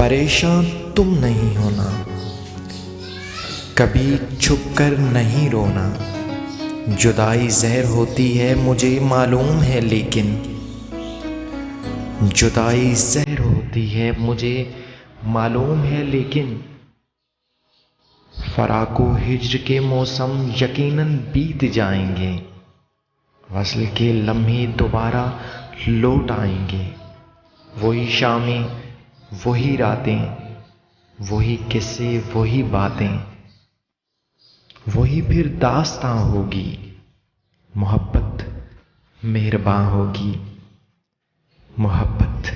परेशान तुम नहीं होना, कभी छुप कर नहीं रोना। जुदाई ज़हर होती है मुझे मालूम है, लेकिन जुदाई ज़हर होती है मुझे मालूम है, लेकिन फ़राक़ो हिज्र के मौसम यकीनन बीत जाएंगे। वस्ल के लम्हे दोबारा लौट आएंगे। वही शामें, वही रातें, वही किस्से, वही बातें, वही फिर दास्तां होगी। मोहब्बत मेहरबान होगी, मोहब्बत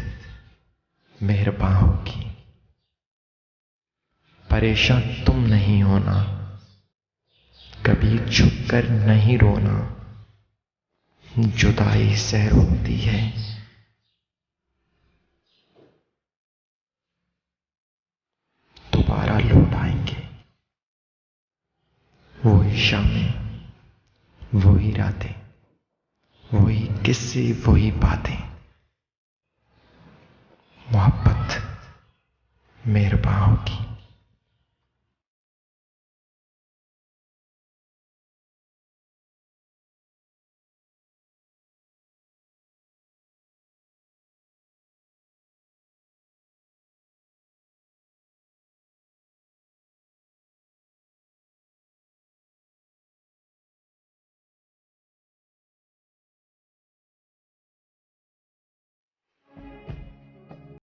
मेहरबान होगी। परेशान तुम नहीं होना, कभी छुप कर नहीं रोना। जुदाई ज़हर होती है, दोबारा लौट आएंगे। वही शामें, वही रातें, वही किस्से, वही बातें। मोहब्बत मेहरबान होगी।